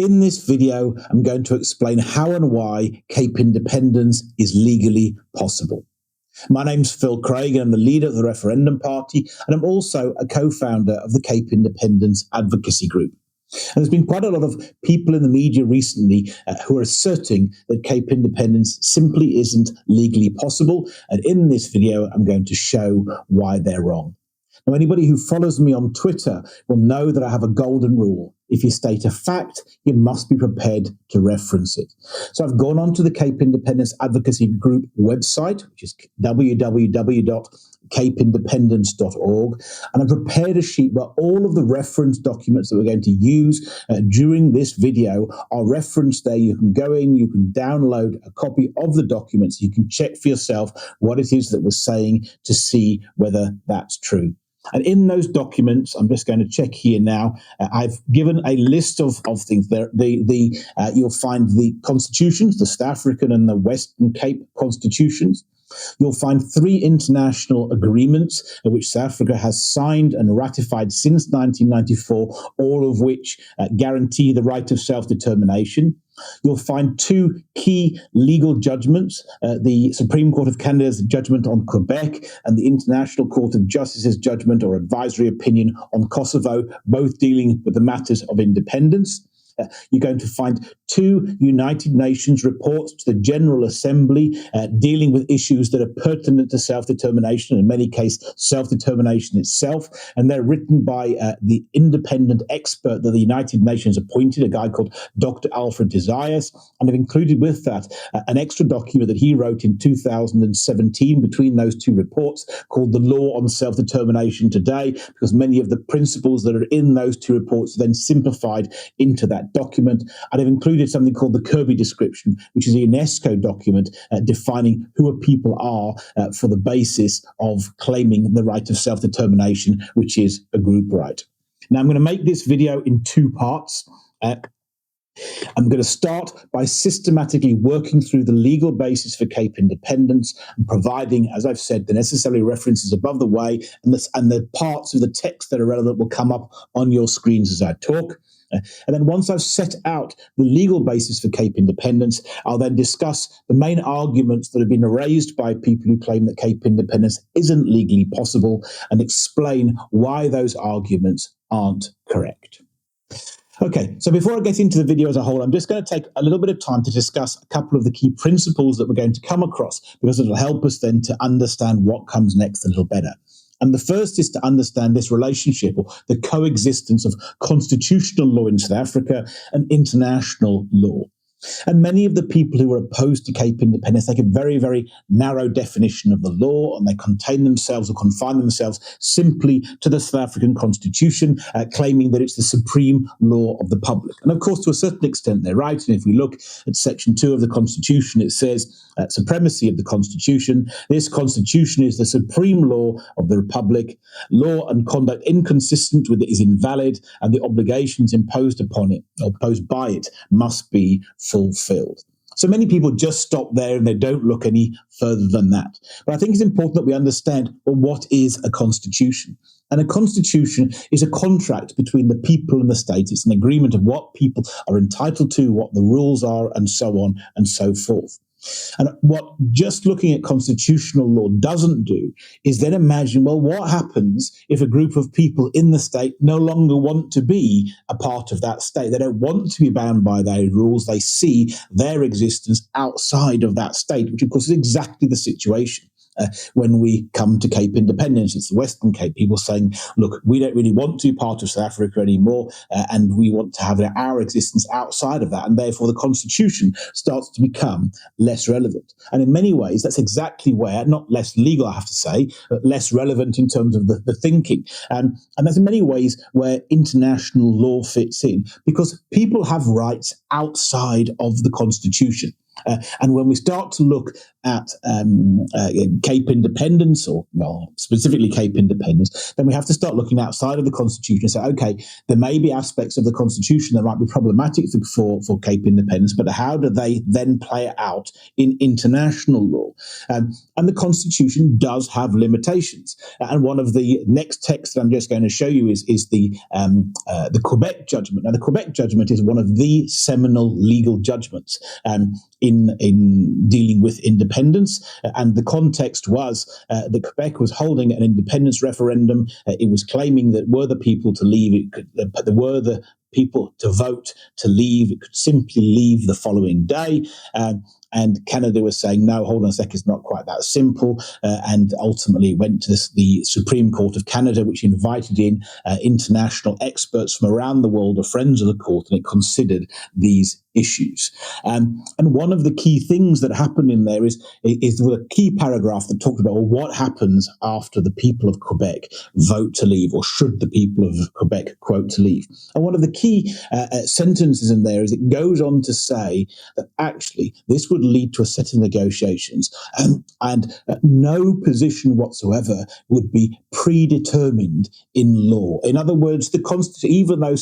In this video, I'm going to explain how and why Cape independence is legally possible. My name's Phil Craig, and I'm the leader of the Referendum Party, and I'm also a co-founder of the Cape Independence Advocacy Group. And there's been quite a lot of people in the media recently who are asserting that Cape independence simply isn't legally possible, and in this video, I'm going to show why they're wrong. Now, anybody who follows me on Twitter will know that I have a golden rule. If you state a fact, you must be prepared to reference it. So I've gone onto the Cape Independence Advocacy Group website, which is www.capeindependence.org, and I've prepared a sheet where all of the reference documents that we're going to use during this video are referenced there. You can go in, you can download a copy of the documents, you can check for yourself what it is that we're saying to see whether that's true. And in those documents, I'm just going to check here now. I've given a list of things there. You'll find the constitutions, the South African and the Western Cape constitutions. You'll find 3 international agreements which South Africa has signed and ratified since 1994, all of which guarantee the right of self-determination. You'll find 2 key legal judgments, the Supreme Court of Canada's judgment on Quebec and the International Court of Justice's judgment or advisory opinion on Kosovo, both dealing with the matters of independence. You're going to find 2 United Nations reports to the General Assembly dealing with issues that are pertinent to self-determination, in many cases self-determination itself, and they're written by the independent expert that the United Nations appointed, a guy called Dr. Alfred Desires, and I've included with that an extra document that he wrote in 2017 between those 2 reports called The Law on Self-Determination Today, because many of the principles that are in those 2 reports are then simplified into that document. And I've included something called the Kirby Description, which is a UNESCO document defining who a people are for the basis of claiming the right of self-determination, which is a group right. Now, I'm going to make this video in 2 parts. I'm going to start by systematically working through the legal basis for Cape independence and providing, as I've said, the necessary references above the way, and the parts of the text that are relevant will come up on your screens as I talk. And then once I've set out the legal basis for Cape independence, I'll then discuss the main arguments that have been raised by people who claim that Cape independence isn't legally possible and explain why those arguments aren't correct. Okay, so before I get into the video as a whole, I'm just going to take a little bit of time to discuss a couple of the key principles that we're going to come across, because it'll help us then to understand what comes next a little better. And the first is to understand this relationship or the coexistence of constitutional law in South Africa and international law. And many of the people who are opposed to Cape independence take a very, very narrow definition of the law, and they contain themselves or confine themselves simply to the South African Constitution, claiming that it's the supreme law of the public. And of course, to a certain extent, they're right. And if we look at Section 2 of the Constitution, it says supremacy of the Constitution. This Constitution is the supreme law of the Republic. Law and conduct inconsistent with it is invalid, and the obligations imposed upon it, or imposed by it, must be fulfilled. So many people just stop there and they don't look any further than that. But I think it's important that we understand, well, what is a constitution? And a constitution is a contract between the people and the state. It's an agreement of what people are entitled to, what the rules are, and so on and so forth. And what just looking at constitutional law doesn't do is then imagine, well, what happens if a group of people in the state no longer want to be a part of that state? They don't want to be bound by those rules. They see their existence outside of that state, which of course is exactly the situation. When we come to Cape independence, it's the Western Cape, people saying, look, we don't really want to be part of South Africa anymore, and we want to have our existence outside of that, and therefore the Constitution starts to become less relevant. And in many ways, that's exactly where, not less legal, I have to say, but less relevant in terms of the thinking. And that's in many ways where international law fits in, because people have rights outside of the Constitution. And when we start to look at Cape independence, or well, specifically Cape independence, then we have to start looking outside of the Constitution and say, okay, there may be aspects of the Constitution that might be problematic for Cape independence, but how do they then play it out in international law? And the Constitution does have limitations. And one of the next texts that I'm just going to show you is the Quebec judgment. Now, the Quebec judgment is one of the seminal legal judgments in dealing with independence, and the context was that Quebec was holding an independence referendum. It was claiming that were the people to leave, were the people to vote to leave, it could simply leave the following day. And Canada was saying, no, hold on a sec, it's not quite that simple. And ultimately went to the Supreme Court of Canada, which invited in international experts from around the world, or friends of the court, and it considered these issues. And one of the key things that happened in there is a key paragraph that talked about, well, what happens after the people of Quebec vote to leave, or should the people of Quebec quote to leave. And one of the key sentences in there is it goes on to say that actually this would lead to a set of negotiations, and no position whatsoever would be predetermined in law. In other words, even though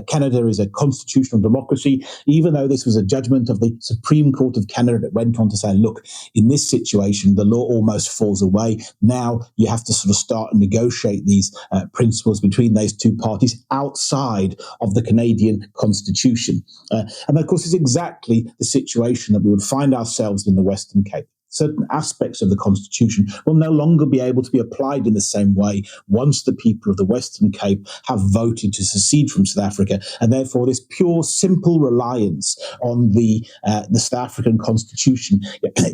Canada is a constitutional democracy, even though this was a judgment of the Supreme Court of Canada that went on to say, look, in this situation, the law almost falls away. Now you have to sort of start and negotiate these principles between those two parties outside of the Canadian Constitution. And of course, it's exactly the situation that we would find ourselves in the Western Cape. Certain aspects of the Constitution will no longer be able to be applied in the same way once the people of the Western Cape have voted to secede from South Africa, and therefore this pure, simple reliance on the South African Constitution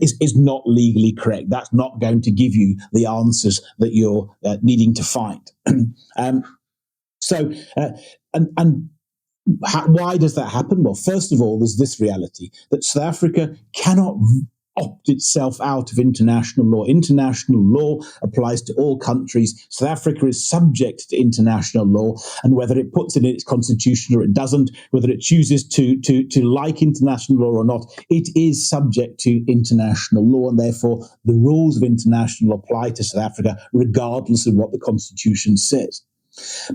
is not legally correct. That's not going to give you the answers that you're needing to find. Why does that happen? Well, first of all, there's this reality that South Africa cannot opt itself out of international law. International law applies to all countries. South Africa is subject to international law, and whether it puts it in its constitution or it doesn't, whether it chooses to like international law or not, it is subject to international law, and therefore the rules of international law apply to South Africa regardless of what the constitution says.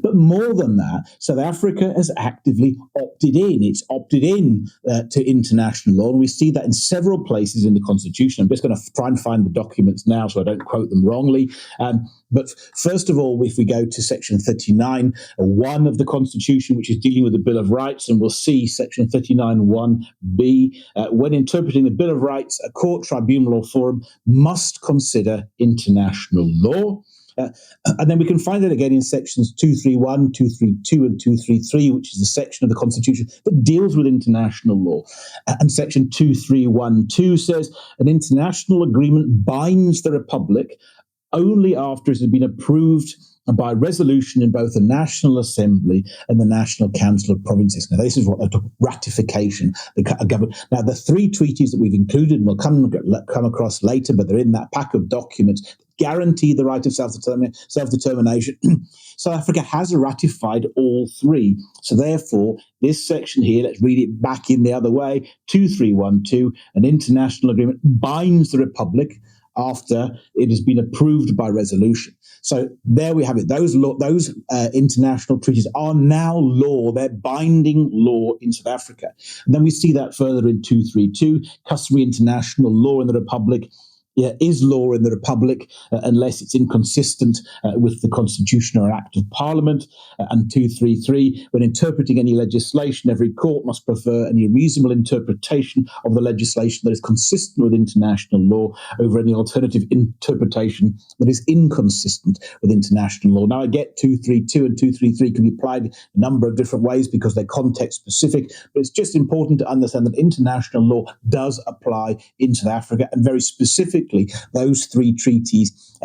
But more than that, South Africa has actively opted in. It's opted in to international law, and we see that in several places in the Constitution. I'm just going to try and find the documents now so I don't quote them wrongly. But first of all, if we go to Section 39(1) of the Constitution, which is dealing with the Bill of Rights, and we'll see Section 39(1)(b), when interpreting the Bill of Rights, a court, tribunal, or forum must consider international law. And then we can find it again in sections 231, 232, and 233, which is the section of the Constitution that deals with international law. And section 2312 says an international agreement binds the Republic only after it has been approved by resolution in both the National Assembly and the National Council of Provinces. Now, this is what ratification. Now, the three treaties that we've included, and we'll come across later, but they're in that pack of documents, guarantee the right of self-determination. South Africa has ratified all three. So therefore, this section here, let's read it back in the other way, 2312, an international agreement binds the Republic after it has been approved by resolution. So there we have it. Those international treaties are now law. They're binding law in South Africa. And then we see that further in 232, customary international law in the Republic is law in the Republic unless it's inconsistent with the Constitution or Act of Parliament. And 233, when interpreting any legislation, every court must prefer any reasonable interpretation of the legislation that is consistent with international law over any alternative interpretation that is inconsistent with international law. Now, I get 232 and 233 can be applied a number of different ways because they're context specific, but it's just important to understand that international law does apply in South Africa, and very specifically, those three treaties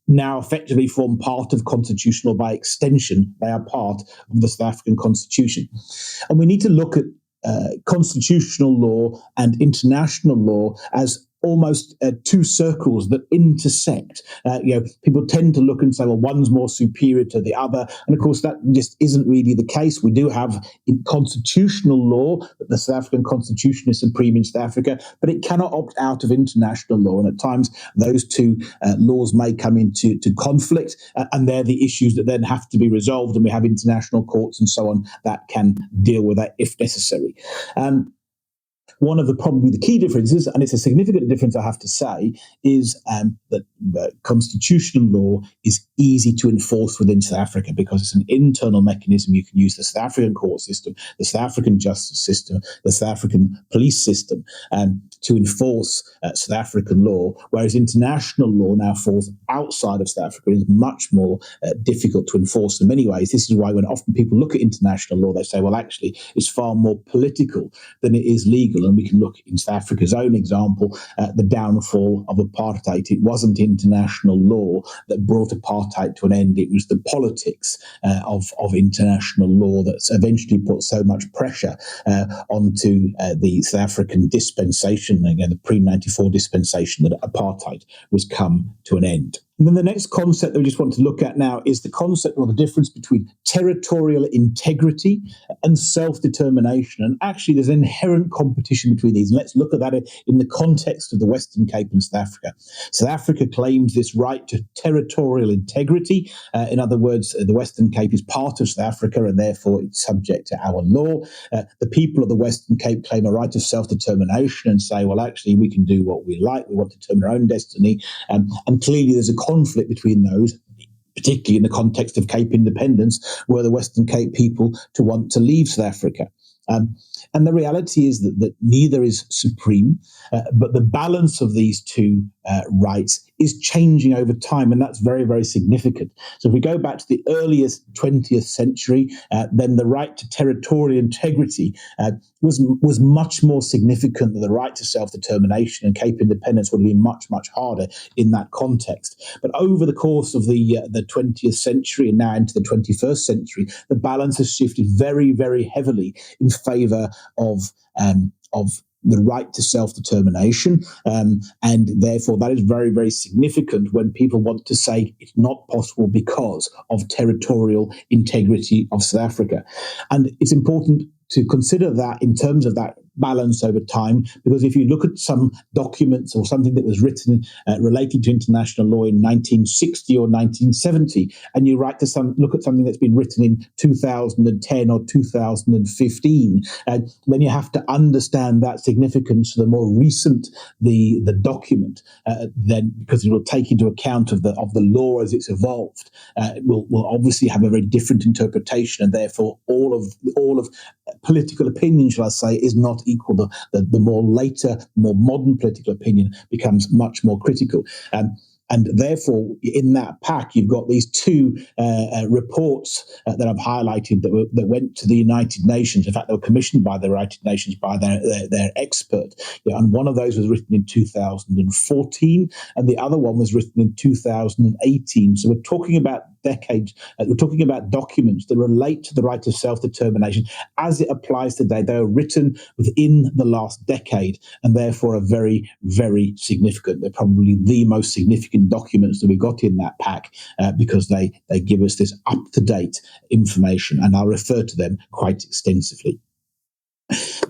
now effectively form part of constitutional. By extension, they are part of the South African Constitution. And we need to look at constitutional law and international law as almost two circles that intersect. People tend to look and say, well, one's more superior to the other. And of course, that just isn't really the case. We do have in constitutional law that the South African Constitution is supreme in South Africa, but it cannot opt out of international law. And at times, those two laws may come into conflict, and they're the issues that then have to be resolved. And we have international courts and so on that can deal with that if necessary. One of probably the key differences, and it's a significant difference, I have to say, is that constitutional law is easy to enforce within South Africa because it's an internal mechanism. You can use the South African court system, the South African justice system, the South African police system to enforce South African law, whereas international law now falls outside of South Africa and is much more difficult to enforce in many ways. This is why when often people look at international law, they say, well, actually, it's far more political than it is legal. And we can look in South Africa's own example at the downfall of apartheid. It wasn't international law that brought apartheid to an end. It was the politics of international law that eventually put so much pressure onto the South African dispensation, again, the pre-94 dispensation, that apartheid was come to an end. And then the next concept that we just want to look at now is the concept or the difference between territorial integrity and self-determination. And actually, there's an inherent competition between these. And let's look at that in the context of the Western Cape and South Africa. South Africa claims this right to territorial integrity. In other words, the Western Cape is part of South Africa and therefore it's subject to our law. The people of the Western Cape claim a right of self-determination and say, well, actually, we can do what we like. We want to determine our own destiny. And clearly, there's a conflict between those, particularly in the context of Cape independence, were the Western Cape people to want to leave South Africa. And the reality is that neither is supreme, but the balance of these two rights is changing over time, and that's very, very significant. So if we go back to the earliest 20th century, then the right to territorial integrity was much more significant than the right to self-determination, and Cape independence would have been much, much harder in that context. But over the course of the 20th century and now into the 21st century, the balance has shifted very, very heavily in favour of the right to self-determination, and therefore that is very, very significant when people want to say it's not possible because of territorial integrity of South Africa. And it's important to consider that in terms of that balance over time, because if you look at some documents or something that was written related to international law in 1960 or 1970, and you look at something that's been written in 2010 or 2015, then you have to understand that significance. The more recent the document, then because it will take into account of the law as it's evolved, it will obviously have a very different interpretation, and therefore all of political opinion, shall I say, is not equal. The more later, more modern political opinion becomes much more critical. And therefore, in that pack, you've got these two reports that I've highlighted that went to the United Nations. In fact, they were commissioned by the United Nations by their expert. And one of those was written in 2014, and the other one was written in 2018. So we're talking about decades. We're talking about documents that relate to the right of self-determination as it applies today. They were written within the last decade, and therefore are very, very significant. They're probably the most significant documents that we got in that pack because they give us this up-to-date information, and I'll refer to them quite extensively.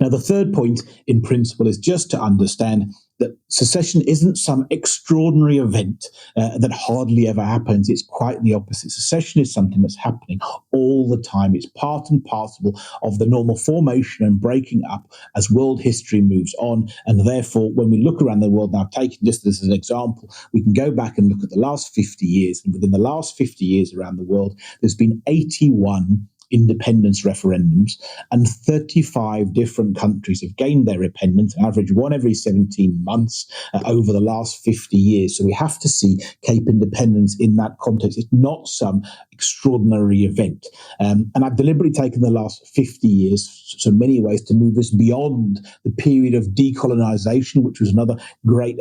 Now, the third point in principle is just to understand that secession isn't some extraordinary event that hardly ever happens. It's quite the opposite. Secession is something that's happening all the time. It's part and parcel of the normal formation and breaking up as world history moves on. And therefore, when we look around the world now, taking just this as an example, we can go back and look at the last 50 years. And within the last 50 years around the world, there's been 81 independence referendums, and 35 different countries have gained their independence, an average one every 17 months over the last 50 years. So we have to see Cape independence in that context. It's not some extraordinary event. And I've deliberately taken the last 50 years, so in many ways, to move us beyond the period of decolonization, which was another great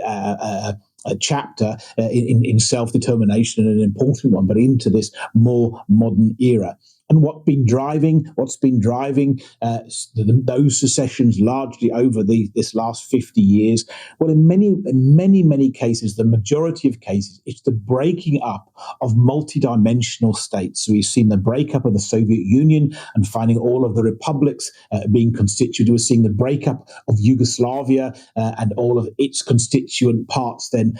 a chapter in self-determination, and an important one, but into this more modern era. And what's been driving those secessions largely over this last 50 years? Well, in many cases, the majority of cases, it's the breaking up of multidimensional states. So we've seen the breakup of the Soviet Union and finding all of the republics being constituted. We're seeing the breakup of Yugoslavia and all of its constituent parts then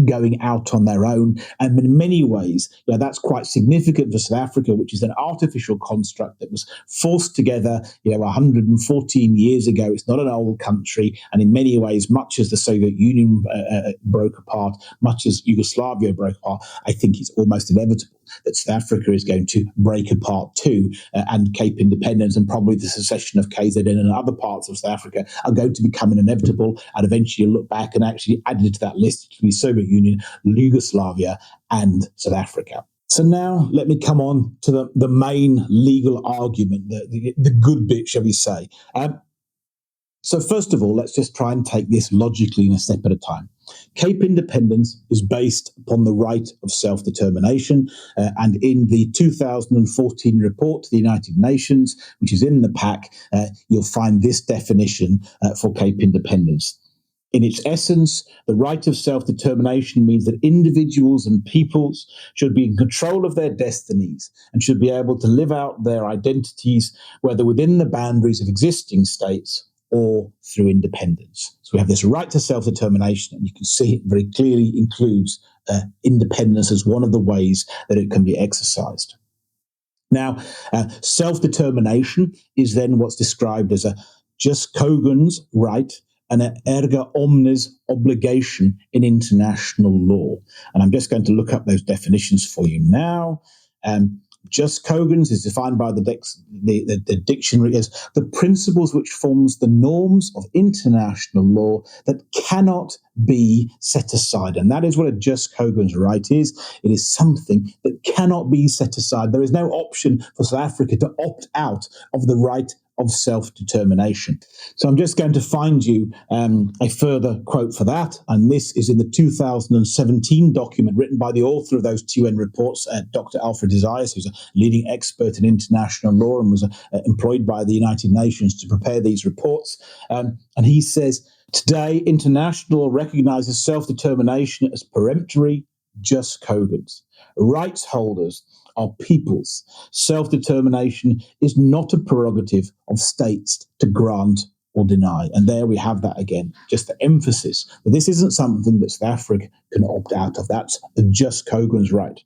going out on their own. And in many ways, that's quite significant for South Africa, which is an artificial construct that was forced together, 114 years ago. It's not an old country. And in many ways, much as the Soviet Union broke apart, much as Yugoslavia broke apart, I think it's almost inevitable that South Africa is going to break apart too, and Cape Independence and probably the secession of KZN and other parts of South Africa are going to become inevitable. And eventually you'll look back and actually added to that list to the Soviet Union, Yugoslavia, and South Africa. So now let me come on to the main legal argument, the good bit, shall we say. So first of all, let's just try and take this logically in a step at a time. Cape Independence is based upon the right of self-determination, and in the 2014 report to the United Nations, which is in the pack, you'll find this definition for Cape Independence. In its essence, the right of self-determination means that individuals and peoples should be in control of their destinies and should be able to live out their identities, whether within the boundaries of existing states or through independence. So we have this right to self-determination, and you can see it very clearly includes independence as one of the ways that it can be exercised. Now, self-determination is then what's described as a jus cogens right and an erga omnes obligation in international law. And I'm just going to look up those definitions for you now. Jus cogens is defined by the dictionary as the principles which forms the norms of international law that cannot be set aside. And that is what a jus cogens right is. It is something that cannot be set aside. There is no option for South Africa to opt out of the right of self-determination. So I'm just going to find you a further quote for that, and this is in the 2017 document written by the author of those UN reports, Dr. Alfred Isaias, who's a leading expert in international law and was employed by the United Nations to prepare these reports. And he says, today, international law recognizes self-determination as peremptory jus cogens. Rights holders are peoples. Self-determination is not a prerogative of states to grant or deny. And there we have that again, just the emphasis that this isn't something that South Africa can opt out of. That's the jus cogens right.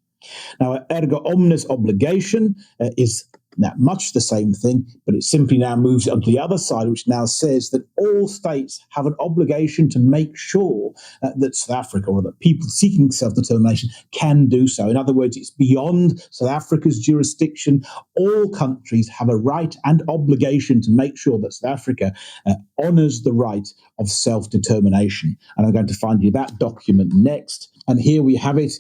Now, erga omnes obligation is now much the same thing, but it simply now moves onto the other side, which now says that all states have an obligation to make sure that South Africa, or that people seeking self-determination, can do so. In other words, it's beyond South Africa's jurisdiction. All countries have a right and obligation to make sure that South Africa honours the right of self-determination. And I'm going to find you that document next. And here we have it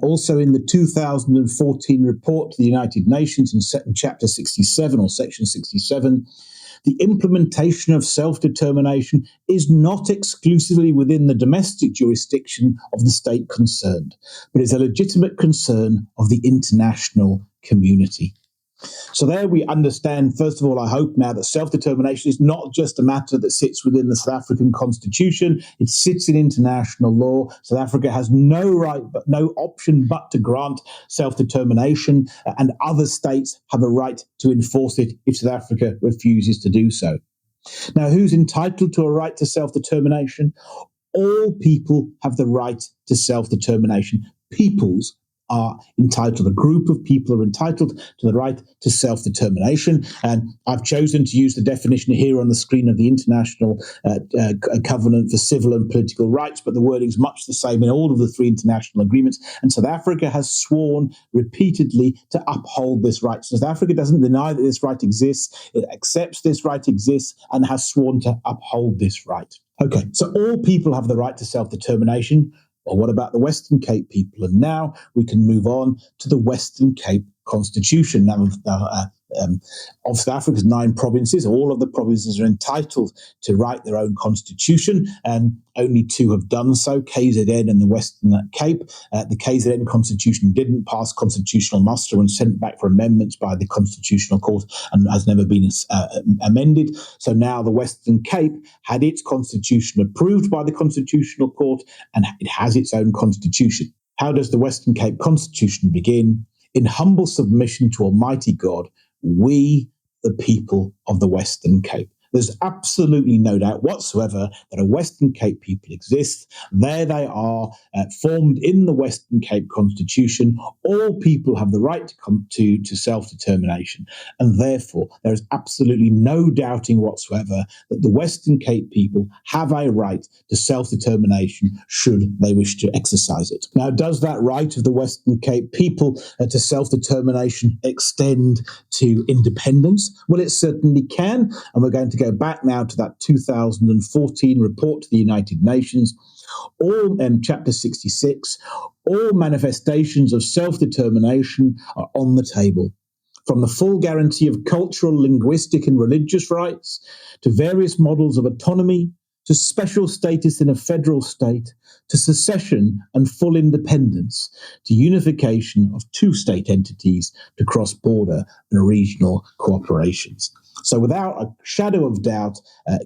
also in the 2014 report to the United Nations in Chapter 67 or Section 67. The implementation of self-determination is not exclusively within the domestic jurisdiction of the state concerned, but is a legitimate concern of the international community. So there we understand, first of all, I hope now that self-determination is not just a matter that sits within the South African Constitution. It sits in international law. South Africa has no right, but no option but to grant self-determination, and other states have a right to enforce it if South Africa refuses to do so. Now, who's entitled to a right to self-determination? All people have the right to self-determination. Peoples are entitled, a group of people are entitled to the right to self-determination. And I've chosen to use the definition here on the screen of the International Covenant for Civil and Political Rights, but the wording is much the same in all of the three international agreements. And South Africa has sworn repeatedly to uphold this right. South Africa doesn't deny that this right exists. It accepts this right exists and has sworn to uphold this right. Okay, so all people have the right to self-determination. Well, what about the Western Cape people? And now we can move on to the Western Cape Constitution. Now, Of South Africa's 9 provinces, all of the provinces are entitled to write their own constitution, and only 2 have done so, KZN and the Western Cape. The KZN constitution didn't pass constitutional muster and sent back for amendments by the Constitutional Court and has never been amended. So now the Western Cape had its constitution approved by the Constitutional Court, and it has its own constitution. How does the Western Cape Constitution begin? In humble submission to Almighty God, we, the people of the Western Cape. There's absolutely no doubt whatsoever that a Western Cape people exist. There they are, formed in the Western Cape Constitution. All people have the right to come to self-determination. And therefore, there is absolutely no doubting whatsoever that the Western Cape people have a right to self-determination should they wish to exercise it. Now, does that right of the Western Cape people to self-determination extend to independence? Well, it certainly can. And we're going to go back now to that 2014 report to the United Nations, all in chapter 66, all manifestations of self-determination are on the table. From the full guarantee of cultural, linguistic, and religious rights, to various models of autonomy, to special status in a federal state, to secession and full independence, to unification of 2 state entities, to cross-border and regional cooperations. So without a shadow of doubt,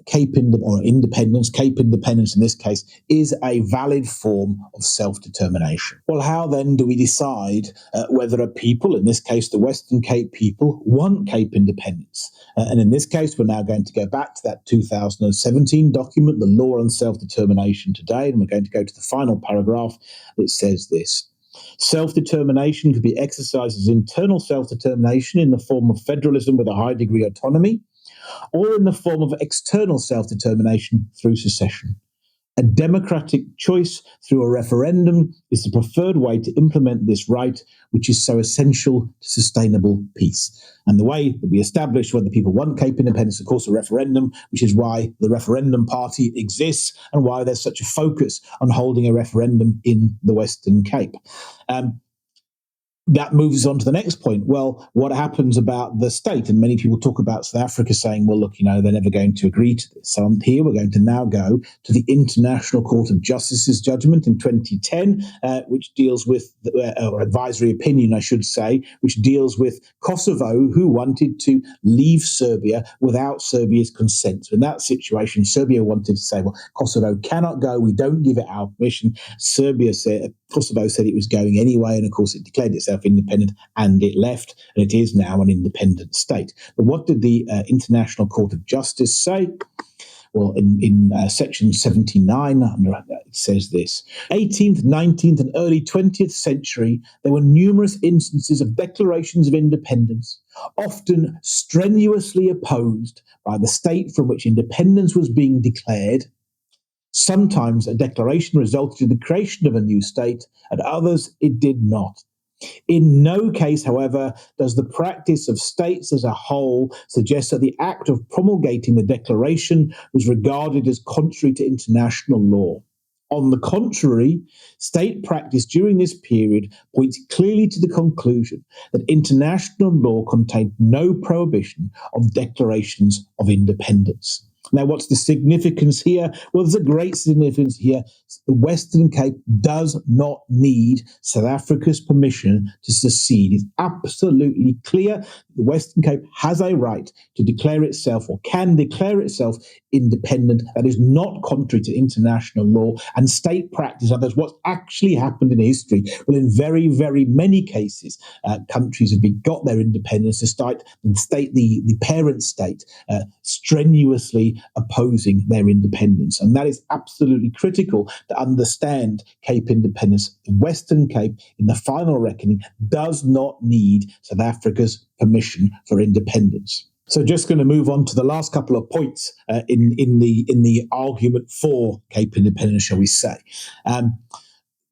Cape independence in this case, is a valid form of self-determination. Well, how then do we decide whether a people, in this case the Western Cape people, want Cape independence? And in this case, we're now going to go back to that 2017 document, the Law on Self-Determination Today, and we're going to go to the final paragraph. It says this: self-determination could be exercised as internal self-determination in the form of federalism with a high degree of autonomy, or in the form of external self-determination through secession. A democratic choice through a referendum is the preferred way to implement this right, which is so essential to sustainable peace. And the way that we establish whether people want Cape independence, of course, a referendum, which is why the referendum party exists and why there's such a focus on holding a referendum in the Western Cape. That moves on to the next point. Well, what happens about the state? And many people talk about South Africa saying, well, look, they're never going to agree to this. So here we're going to now go to the International Court of Justice's judgment in 2010, which deals with, or advisory opinion, I should say, which deals with Kosovo, who wanted to leave Serbia without Serbia's consent. So in that situation, Serbia wanted to say, well, Kosovo cannot go. We don't give it our permission. Kosovo said it was going anyway, and of course it declared itself independent and it left, and it is now an independent state. But what did the International Court of Justice say? Well, in section 79, it says this: 18th, 19th, and early 20th century, there were numerous instances of declarations of independence, often strenuously opposed by the state from which independence was being declared. Sometimes a declaration resulted in the creation of a new state, at others it did not. In no case, however, does the practice of states as a whole suggest that the act of promulgating the declaration was regarded as contrary to international law. On the contrary, state practice during this period points clearly to the conclusion that international law contained no prohibition of declarations of independence. Now, what's the significance here? Well, there's a great significance here. The Western Cape does not need South Africa's permission to secede. It's absolutely clear the Western Cape has a right to declare itself, or can declare itself, independent. That is not contrary to international law and state practice. That's what's actually happened in history. Well, in very, very many cases, countries have got their independence despite the parent state strenuously opposing their independence. And that is absolutely critical to understand Cape independence. The Western Cape, in the final reckoning, does not need South Africa's permission for independence. So just going to move on to the last couple of points in the argument for Cape independence, shall we say.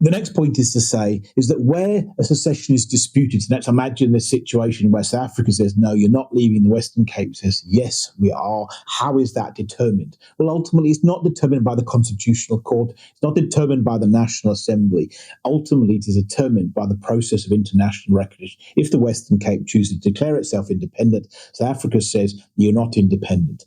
The next point is to say is that where a secession is disputed, so let's imagine this situation where South Africa says, no, you're not leaving, the Western Cape says, yes, we are. How is that determined? Well, ultimately, it's not determined by the Constitutional Court. It's not determined by the National Assembly. Ultimately, it is determined by the process of international recognition. If the Western Cape chooses to declare itself independent, South Africa says, you're not independent.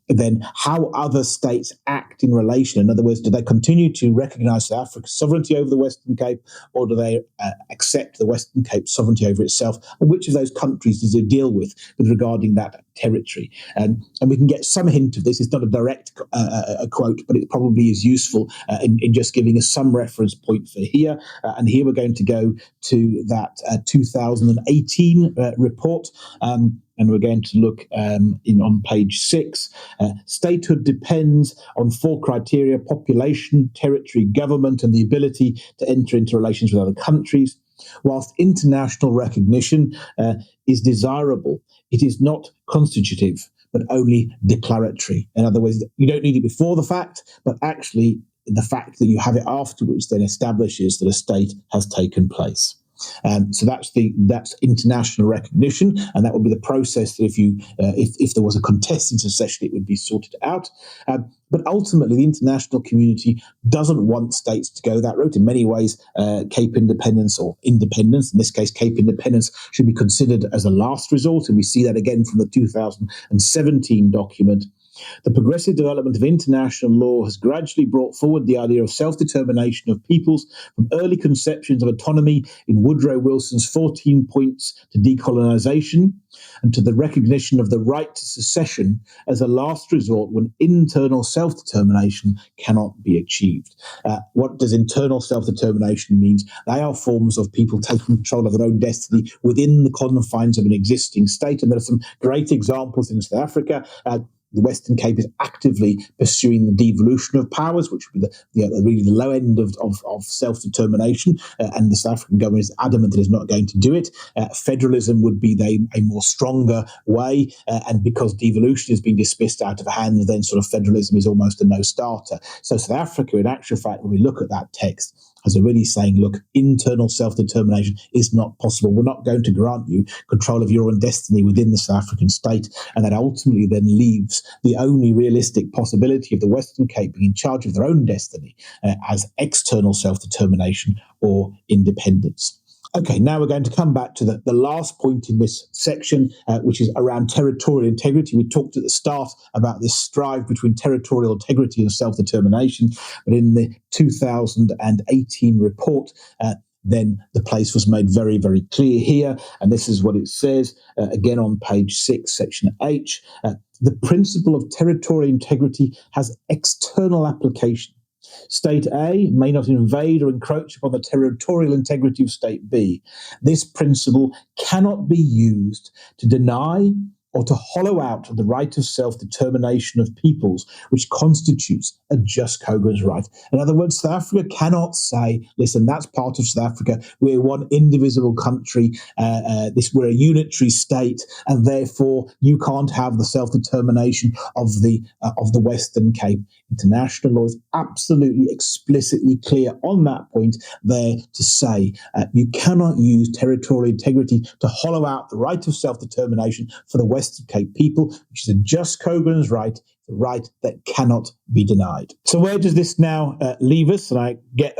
Then how other states act in relation. In other words, do they continue to recognise South Africa's sovereignty over the Western Cape, or do they accept the Western Cape's sovereignty over itself? And which of those countries does it deal with regarding that territory? And we can get some hint of this. It's not a direct quote, but it probably is useful in just giving us some reference point for here. And here we're going to go to that 2018 report. And we're going to look on page 6. Statehood depends on 4 criteria: population, territory, government, and the ability to enter into relations with other countries. Whilst international recognition is desirable, it is not constitutive, but only declaratory. In other words, you don't need it before the fact, but actually the fact that you have it afterwards then establishes that a state has taken place. So that's international recognition, and that would be the process that if there was a contested secession, it would be sorted out. But ultimately, the international community doesn't want states to go that route. In many ways, Cape independence, or independence, in this case, Cape independence, should be considered as a last resort, and we see that again from the 2017 document. The progressive development of international law has gradually brought forward the idea of self-determination of peoples, from early conceptions of autonomy in Woodrow Wilson's 14 points to decolonization, and to the recognition of the right to secession as a last resort when internal self-determination cannot be achieved. What does internal self-determination mean? They are forms of people taking control of their own destiny within the confines of an existing state, and there are some great examples in South Africa. The Western Cape is actively pursuing the devolution of powers, which would be really the low end of self-determination, and the South African government is adamant that it's not going to do it. Federalism would be a more stronger way, and because devolution is being dismissed out of hand, then sort of federalism is almost a no-starter. So South Africa, in actual fact, when we look at that text, as are really saying, look, internal self-determination is not possible. We're not going to grant you control of your own destiny within the South African state. And that ultimately then leaves the only realistic possibility of the Western Cape being in charge of their own destiny as external self-determination or independence. Okay, now we're going to come back to the last point in this section, which is around territorial integrity. We talked at the start about this strive between territorial integrity and self-determination, but in the 2018 report, then the place was made very, very clear here, and this is what it says, again on page 6, section H. The principle of territorial integrity has external application. State A may not invade or encroach upon the territorial integrity of State B. This principle cannot be used to deny or to hollow out the right of self-determination of peoples, which constitutes a just cogens right. In other words, South Africa cannot say, listen, that's part of South Africa. We're one indivisible country. We're a unitary state, and therefore you can't have the self-determination of the Western Cape. International law is absolutely explicitly clear on that point there to say you cannot use territorial integrity to hollow out the right of self-determination for the Western Cape people, which is a just cogens right, the right that cannot be denied. So where does this now leave us? And I get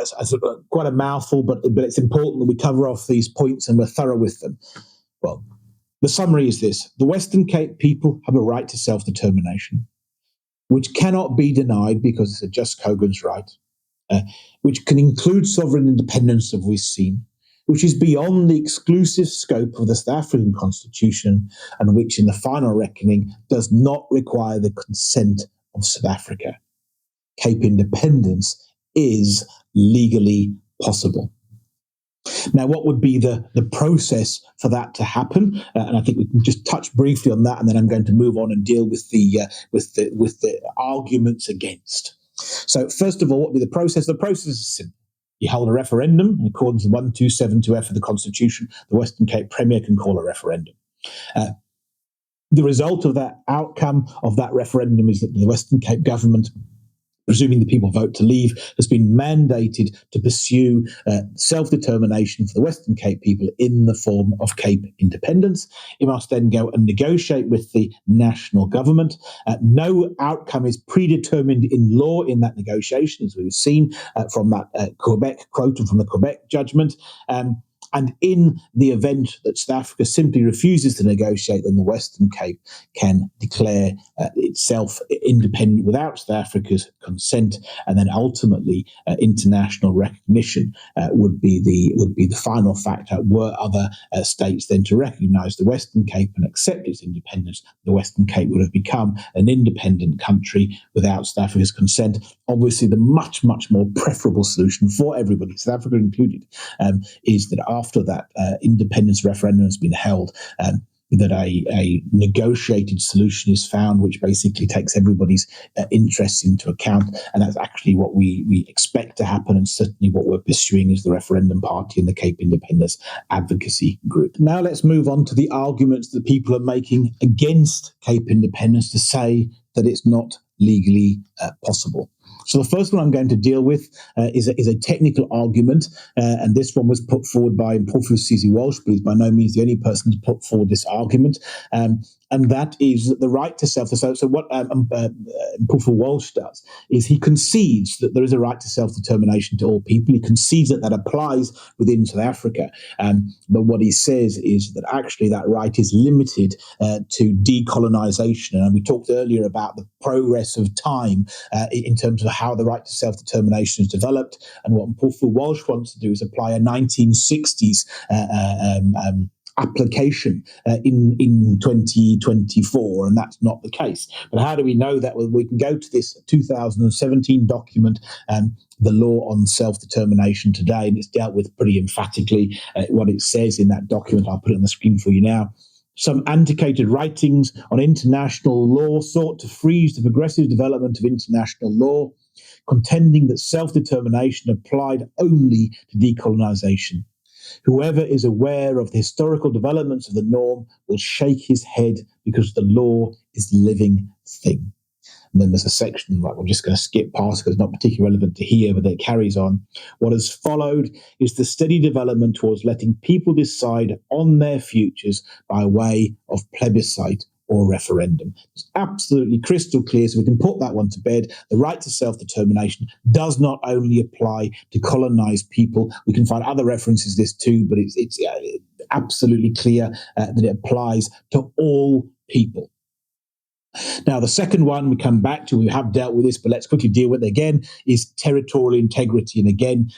quite a mouthful, but it's important that we cover off these points and we're thorough with them. Well, the summary is this: the Western Cape people have a right to self-determination, which cannot be denied because it's a just cogens right, which can include sovereign independence, as we've seen, which is beyond the exclusive scope of the South African Constitution, and which, in the final reckoning, does not require the consent of South Africa. Cape independence is legally possible. Now, what would be the process for that to happen? And I think we can just touch briefly on that, and then I'm going to move on and deal with the arguments against. So, first of all, what would be the process? The process is simple. You hold a referendum in accordance with 1272F of the Constitution. The Western Cape Premier can call a referendum. The result of that outcome of that referendum is that the Western Cape government presuming the people vote to leave, has been mandated to pursue self-determination for the Western Cape people in the form of Cape independence. It must then go and negotiate with the national government. No outcome is predetermined in law in that negotiation, as we've seen from that Quebec quote and from the Quebec judgment. And in the event that South Africa simply refuses to negotiate, then the Western Cape can declare itself independent without South Africa's consent, and then ultimately international recognition would be the final factor. Were other states then to recognise the Western Cape and accept its independence, the Western Cape would have become an independent country without South Africa's consent. Obviously, the much more preferable solution for everybody, South Africa included, is that after that independence referendum has been held, that a negotiated solution is found, which basically takes everybody's interests into account. And that's actually what we expect to happen, and certainly what we're pursuing as the referendum party and the Cape Independence Advocacy Group. Now let's move on to the arguments that people are making against Cape independence to say that it's not legally possible. So the first one I'm going to deal with is a technical argument, and this one was put forward by Professor C.C. Walsh, but he's by no means the only person to put forward this argument. And that is that the right to self-determination. So what Professor Walsh does is he concedes that there is a right to self-determination to all people. He concedes that that applies within South Africa. But what he says is that actually that right is limited to decolonisation. And we talked earlier about the progress of time in terms of how the right to self-determination is developed. And what Professor Walsh wants to do is apply a 1960s application in 2024, and that's not the case. But how do we know that? Well, we can go to this 2017 document, the law on self-determination today, and it's dealt with pretty emphatically. What it says in that document, I'll put it on the screen for you now. Some antiquated writings on international law sought to freeze the progressive development of international law, contending that self-determination applied only to decolonisation. Whoever is aware of the historical developments of the norm will shake his head because the law is a living thing. And then there's a section, like we're just going to skip past because it's not particularly relevant to here, but it carries on. What has followed is the steady development towards letting people decide on their futures by way of plebiscite or referendum. It's absolutely crystal clear, so we can put that one to bed. The right to self-determination does not only apply to colonized people. We can find other references to this too, but it's absolutely clear that it applies to all people. Now, the second one we come back to, we have dealt with this, but let's quickly deal with it again, is territorial integrity. And again,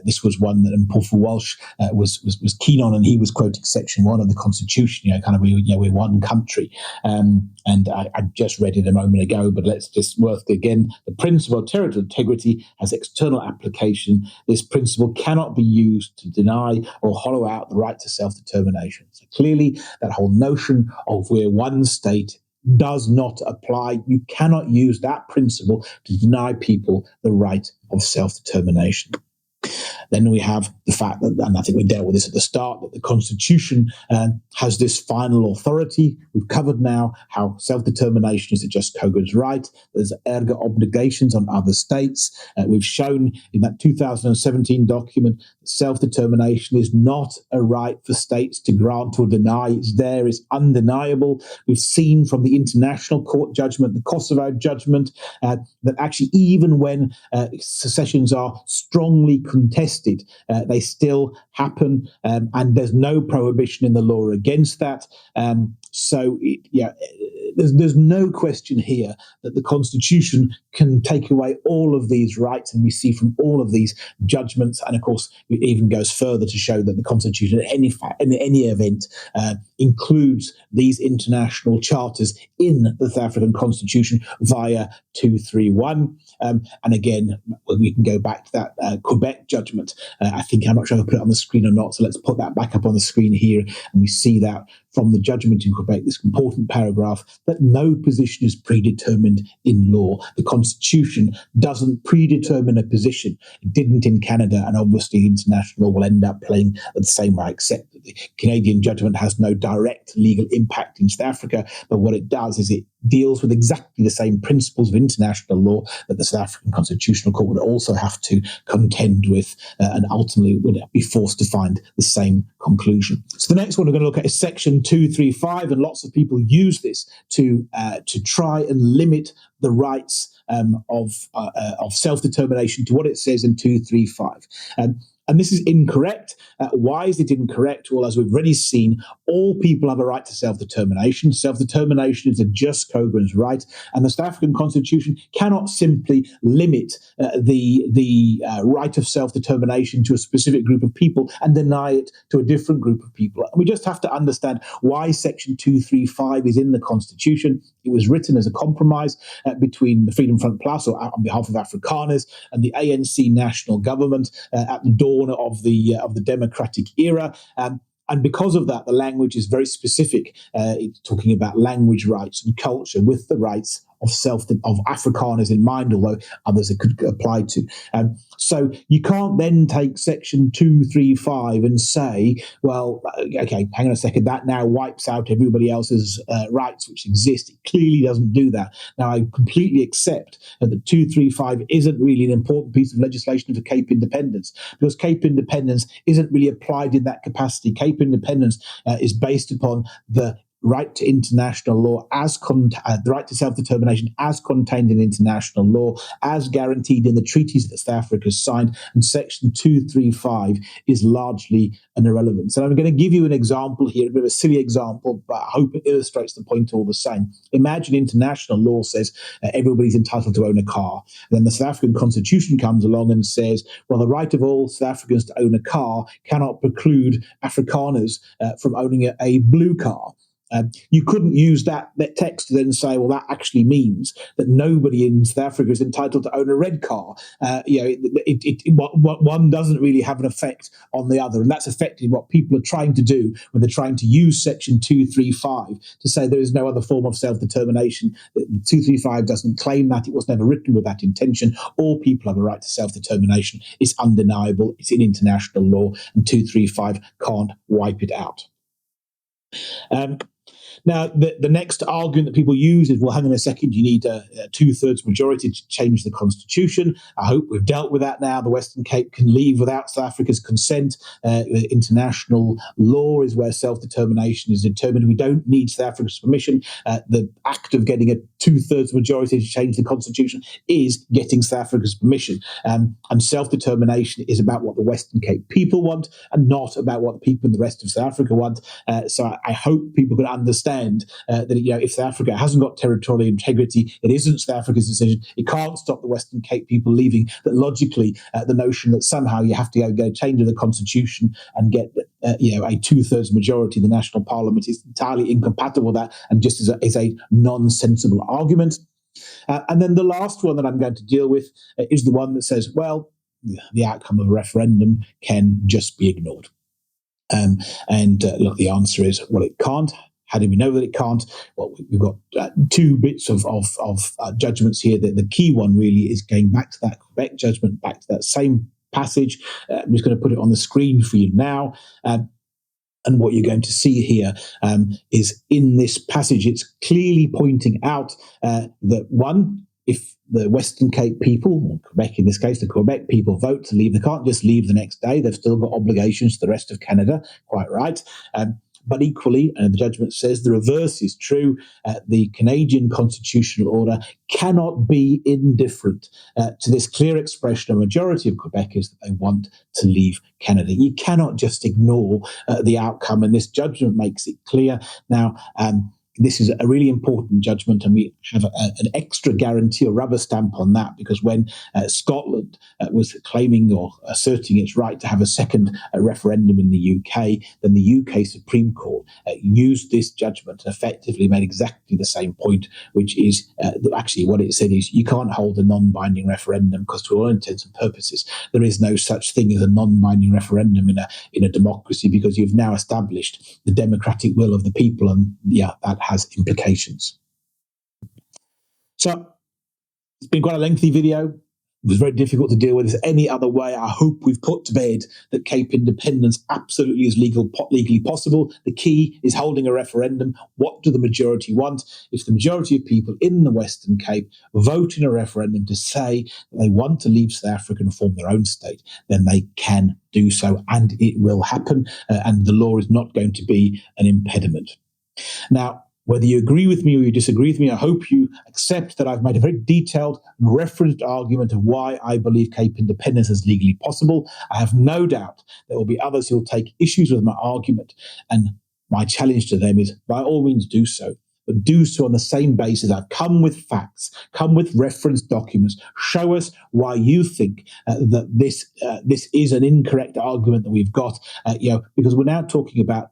this was one that Professor Walsh was keen on, and he was quoting Section 1 of the Constitution, we're one country. And I just read it a moment ago, but let's just work again. The principle of territorial integrity has external application. This principle cannot be used to deny or hollow out the right to self-determination. So clearly, that whole notion of we're one state does not apply. You cannot use that principle to deny people the right of self-determination. Then we have the fact that, and I think we dealt with this at the start, that the Constitution has this final authority. We've covered now how self-determination is a just cogens right. There's erga obligations on other states. We've shown in that 2017 document that self-determination is not a right for states to grant or deny. It's there, it's undeniable. We've seen from the International Court judgment, the Kosovo judgment, that actually even when secessions are strongly contested, they still happen, and there's no prohibition in the law against that. There's no question here that the Constitution can take away all of these rights, and we see from all of these judgments, and of course it even goes further to show that the Constitution in any event includes these international charters in the South African Constitution via 231. And again, we can go back to that Quebec judgment. I'm not sure if I put it on the screen or not, so let's put that back up on the screen here, and we see that from the judgment in Quebec, this important paragraph, that no position is predetermined in law. The Constitution doesn't predetermine a position. It didn't in Canada, and obviously international law will end up playing the same way, except the Canadian judgment has no direct legal impact in South Africa, but what it does is it deals with exactly the same principles of international law that the South African Constitutional Court would also have to contend with, and ultimately would be forced to find the same conclusion. So the next one we're going to look at is Section 235, and lots of people use this to try and limit the rights of self-determination to what it says in 235. And this is incorrect. Why is it incorrect? Well, as we've already seen, all people have a right to self-determination. Self-determination is a just cogens right, and the South African Constitution cannot simply limit the right of self-determination to a specific group of people and deny it to a different group of people. And we just have to understand why Section 235 is in the Constitution. It was written as a compromise between the Freedom Front Plus, or on behalf of Afrikaners, and the ANC national government at the dawn of the democratic era. And because of that, the language is very specific. It's talking about language rights and culture with the rights of Afrikaners in mind, although others it could apply to. So you can't then take Section 235 and say, well, okay, hang on a second, that now wipes out everybody else's rights which exist. It clearly doesn't do that. Now, I completely accept that 235 isn't really an important piece of legislation for Cape independence, because Cape independence isn't really applied in that capacity. Cape independence is based upon the right to international law the right to self-determination as contained in international law, as guaranteed in the treaties that South Africa has signed, and Section 235 is largely an irrelevance. And I'm going to give you an example here, a bit of a silly example, but I hope it illustrates the point all the same. Imagine international law says everybody's entitled to own a car. And then the South African Constitution comes along and says, well, the right of all South Africans to own a car cannot preclude Afrikaners from owning a blue car. You couldn't use that text to then say, well, that actually means that nobody in South Africa is entitled to own a red car. One doesn't really have an effect on the other. And that's effectively what people are trying to do when they're trying to use Section 235 to say there is no other form of self-determination. 235 doesn't claim that. It was never written with that intention. All people have a right to self-determination. It's undeniable. It's in international law, and 235 can't wipe it out. Now, the next argument that people use is, well, hang on a second, you need a two-thirds majority to change the Constitution. I hope we've dealt with that now. The Western Cape can leave without South Africa's consent. International law is where self-determination is determined. We don't need South Africa's permission. The act of getting a two-thirds majority to change the Constitution is getting South Africa's permission. And self-determination is about what the Western Cape people want and not about what the people in the rest of South Africa want. So I hope people can understand that if South Africa hasn't got territorial integrity, it isn't South Africa's decision. It can't stop the Western Cape people leaving. That logically, the notion that somehow you have to go change the Constitution and get a two-thirds majority in the national parliament is entirely incompatible with that, and just is a nonsensible argument. And then the last one that I'm going to deal with is the one that says, well, the outcome of a referendum can just be ignored. Look, the answer is, well, it can't. How do we know that it can't? Well, we've got two bits of judgments here. The key one really is going back to that Quebec judgment, back to that same passage. I'm just going to put it on the screen for you now. And what you're going to see here is in this passage, it's clearly pointing out that one, if the Western Cape people, or Quebec in this case, the Quebec people vote to leave, they can't just leave the next day. They've still got obligations to the rest of Canada, quite right. But equally, and the judgment says the reverse is true, the Canadian constitutional order cannot be indifferent to this clear expression of a majority of Quebecers that they want to leave Canada. You cannot just ignore the outcome, and this judgment makes it clear. Now, this is a really important judgment, and we have an extra guarantee or rubber stamp on that, because when Scotland was claiming or asserting its right to have a second referendum in the UK, then the UK Supreme Court used this judgment and effectively made exactly the same point, which is actually what it said is you can't hold a non-binding referendum because to all intents and purposes, there is no such thing as a non-binding referendum in a democracy, because you've now established the democratic will of the people, and that has implications. So it's been quite a lengthy video. It was very difficult to deal with this any other way. I hope we've put to bed that Cape independence absolutely is legally possible. The key is holding a referendum. What do the majority want? If the majority of people in the Western Cape vote in a referendum to say that they want to leave South Africa and form their own state, then they can do so, and it will happen, and the law is not going to be an impediment. Now, whether you agree with me or you disagree with me, I hope you accept that I've made a very detailed, referenced argument of why I believe Cape independence is legally possible. I have no doubt there will be others who will take issues with my argument, and my challenge to them is, by all means, do so. But do so on the same basis. I've come with facts, come with reference documents. Show us why you think that this is an incorrect argument that we've got. Because we're now talking about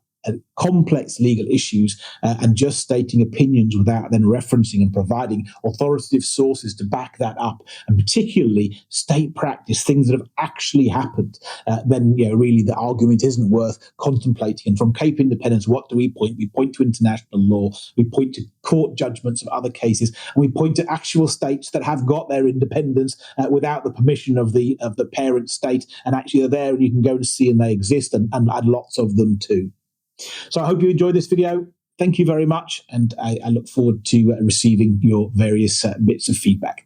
complex legal issues and just stating opinions without then referencing and providing authoritative sources to back that up, and particularly state practice, things that have actually happened, then really the argument isn't worth contemplating. And from Cape independence, what do we point? We point to international law, we point to court judgments of other cases, and we point to actual states that have got their independence without the permission of the parent state, and actually are there and you can go and see, and they exist, and lots of them too. So I hope you enjoyed this video. Thank you very much, and I look forward to receiving your various bits of feedback.